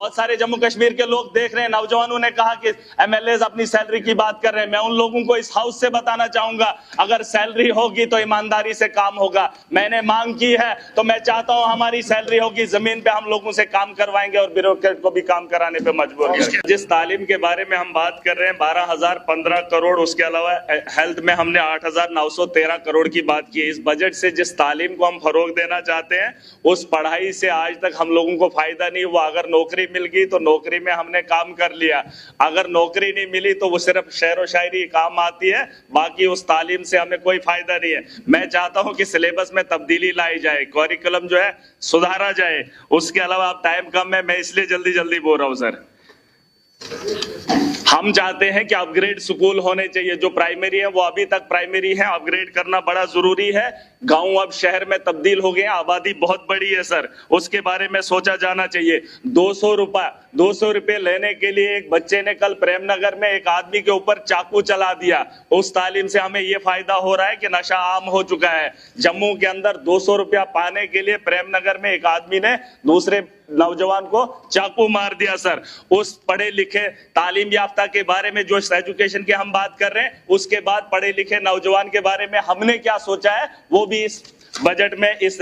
बहुत सारे जम्मू कश्मीर के लोग देख रहे हैं, नौजवानों ने कहा कि एमएलएज अपनी सैलरी की बात कर रहे हैं। मैं उन लोगों को इस हाउस से बताना चाहूंगा, अगर सैलरी होगी तो ईमानदारी से काम होगा। मैंने मांग की है तो मैं चाहता हूं हमारी सैलरी होगी, जमीन पे हम लोगों से काम करवाएंगे और ब्यूरोक्रेट को भी काम कराने पे मजबूर करेंगे। जिस तालीम के बारे में हम बात कर रहे हैं 12,015 करोड़, उसके अलावा हेल्थ में हमने 8,913 करोड़ की बात की है। इस बजट से जिस तालीम को हम फरोग देना चाहते हैं उस पढ़ाई से आज तक हम लोगों को फायदा नहीं हुआ। अगर नौकरी मिल गई तो नौकरी में हमने काम कर लिया, अगर नौकरी नहीं मिली तो वो सिर्फ शेर व शायरी काम आती है, बाकी उस तालीम से हमें कोई फायदा नहीं है। मैं चाहता हूं कि सिलेबस में तब्दीली लाई जाए, करिकुलम जो है सुधारा जाए। उसके अलावा अब टाइम कम है, मैं इसलिए जल्दी बोल रहा हूं सर। हम चाहते हैं कि अपग्रेड स्कूल होने चाहिए। जो प्राइमरी है वो अभी तक प्राइमरी है, अपग्रेड करना बड़ा जरूरी है। गांव अब शहर में तब्दील हो गए, आबादी बहुत बड़ी है सर, उसके बारे में सोचा जाना चाहिए। 200 रुपए लेने के लिए एक बच्चे ने कल प्रेमनगर में एक आदमी के ऊपर चाकू चला दिया। उस तालीम से हमें ये फायदा हो रहा है कि नशा आम हो चुका है। जम्मू के अंदर 200 रुपया पाने के लिए प्रेमनगर में एक आदमी ने दूसरे नौजवान को चाकू मार दिया सर। उस पढ़े लिखे तालीम याफ्ता के बारे में जो एजुकेशन की हम बात कर रहे हैं, उसके बाद पढ़े लिखे नौजवान के बारे में हमने क्या सोचा है वो भी इस बजट में, इस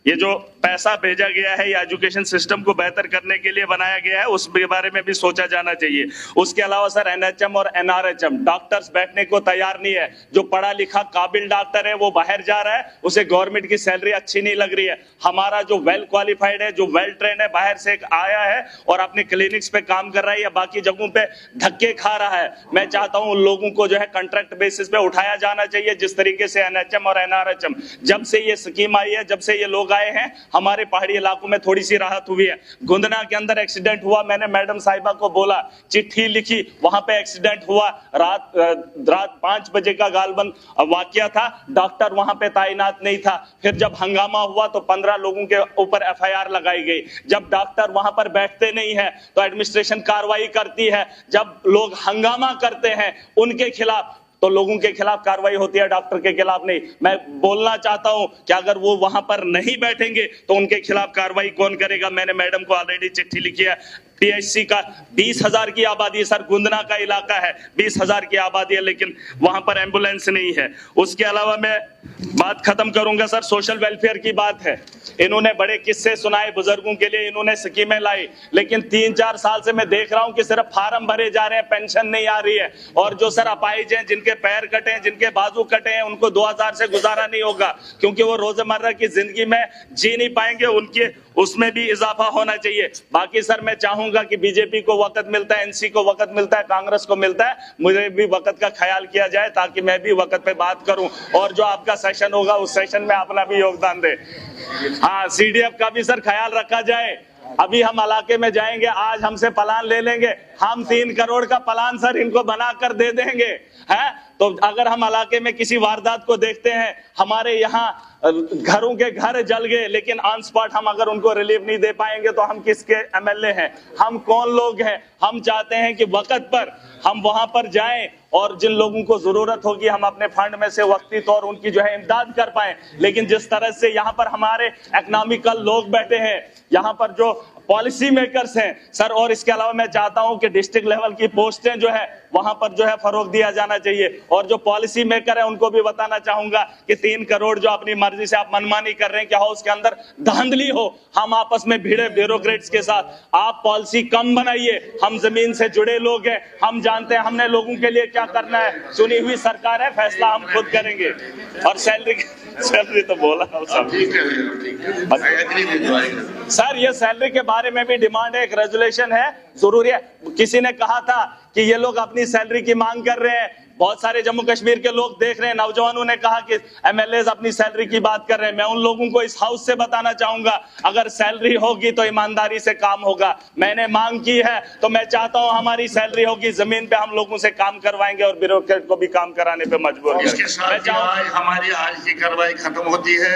ये जो पैसा भेजा गया है या एजुकेशन सिस्टम को बेहतर करने के लिए बनाया गया है उसके बारे में भी सोचा जाना चाहिए। उसके अलावा सर एनएचएम और एनआरएचएम डॉक्टर्स बैठने को तैयार नहीं है। जो पढ़ा लिखा काबिल डॉक्टर है वो बाहर जा रहा है, उसे गवर्नमेंट की सैलरी अच्छी नहीं लग रही है। हमारा जो वेल क्वालिफाइड है, जो वेल ट्रेन है, बाहर से आया है और अपने क्लिनिक्स पे काम कर रहा है या बाकी जगहों पे धक्के खा रहा है। मैं चाहता हूं उन लोगों को जो है कॉन्ट्रैक्ट बेसिस पे उठाया जाना चाहिए, जिस तरीके से एनएचएम और एनआरएचएम जब से ये स्कीम आई है, जब से ये लोग आए हैं, हमारे पहाड़ी इलाकों में थोड़ी सी राहत हुई है। गुंदना के अंदर एक्सीडेंट हुआ, मैंने मैडम साहिबा को बोला, चिट्ठी लिखी, वहां पे एक्सीडेंट हुआ, रात 5 बजे का गालबन वाकया था, डॉक्टर वहां पे तैनात नहीं था। फिर जब हंगामा हुआ तो 15 लोगों के ऊपर एफआईआर लगाई गई। जब डॉक्टर वहां पर बैठते नहीं है तो एडमिनिस्ट्रेशन कार्रवाई करती है। जब लोग हंगामा करते हैं उनके खिलाफ तो लोगों के खिलाफ कार्रवाई होती है, डॉक्टर के खिलाफ नहीं। मैं बोलना चाहता हूं कि अगर वो वहां पर नहीं बैठेंगे तो उनके खिलाफ कार्रवाई कौन करेगा। मैंने मैडम को ऑलरेडी चिट्ठी लिखी है। पीएचसी का 20,000 की आबादी है सर, गुंदना का इलाका है, 20,000 की आबादी है, लेकिन वहां पर एम्बुलेंस नहीं है। उसके अलावा मैं बात खत्म करूंगा सर, सोशल वेलफेयर की बात है। इन्होंने बड़े किस्से सुनाए बुजुर्गों के लिए, इन्होंने स्कीमें लाई, लेकिन 3-4 साल से मैं देख रहा हूं कि सिर्फ फार्म भरे जा रहे हैं, पेंशन नहीं आ रही है। और जो सर अपाहिज हैं, जिनके पैर कटे हैं, जिनके बाजू कटे हैं, उनको 2000 से गुजारा नहीं होगा, क्योंकि वो रोजमर्रा की जिंदगी में जी नहीं पाएंगे। उनके उसमें भी इजाफा होना चाहिए। बाकी सर मैं चाहूंगा कि बीजेपी को वक्त मिलता है, एनसी को वक्त मिलता है, कांग्रेस को मिलता है, मुझे भी वक्त का ख्याल किया जाए ताकि मैं भी वक्त पे बात करूं और जो आपका सेशन होगा उस सेशन में अपना भी योगदान दे। हाँ, सीडीएफ का भी सर ख्याल रखा जाए। अभी हम इलाके में जाएंगे, आज हमसे प्लान ले लेंगे, हम 3 करोड़ का प्लान सर इनको बनाकर दे देंगे, है। तो अगर हम इलाके में किसी वारदात को देखते हैं, हमारे यहाँ घरों के घर जल गए, लेकिन ऑन स्पॉट हम अगर उनको रिलीफ नहीं दे पाएंगे तो हम किसके एमएलए हैं, हम कौन लोग हैं। हम चाहते हैं कि वक्त पर हम वहां पर जाएं और जिन लोगों को जरूरत होगी हम अपने फंड में से वक्ती तौर उनकी जो है इमदाद कर पाएं। लेकिन जिस तरह से यहाँ पर हमारे इकोनॉमिकल लोग बैठे हैं, यहाँ पर जो पॉलिसी मेकर्स हैं सर, और इसके अलावा मैं चाहता हूं कि डिस्ट्रिक्ट लेवल की पोस्टें जो है वहां पर जो है फरोग दिया जाना चाहिए। और जो पॉलिसी मेकर है उनको भी बताना चाहूंगा कि 3 करोड़ जो अपनी मर्जी से आप मनमानी कर रहे हैं, क्या हो उसके अंदर धांधली हो। हम आपस में भिड़े ब्यूरोक्रेट्स के साथ, आप पॉलिसी कम बनाइए। हम जमीन से जुड़े लोग हैं, हम जानते हैं हमने लोगों के लिए क्या करना है। चुनी हुई सरकार है, फैसला हम खुद करेंगे। और सैलरी तो बोला सर, ये सैलरी के बारे में भी डिमांड है, एक रेजुलेशन है, जरूरी है। किसी ने कहा था कि ये लोग अपनी सैलरी की मांग कर रहे हैं। बहुत सारे जम्मू कश्मीर के लोग देख रहे हैं, नौजवानों ने कहा कि एमएलएज अपनी सैलरी की बात कर रहे हैं। मैं उन लोगों को इस हाउस से बताना चाहूंगा, अगर सैलरी होगी तो ईमानदारी से काम होगा। मैंने मांग की है तो मैं चाहता हूं हमारी सैलरी होगी, जमीन पे हम लोगों से काम करवाएंगे और ब्यूरोक्रेट को भी काम कराने पे मजबूर करेंगे। हमारी आज की कार्रवाई खत्म होती है।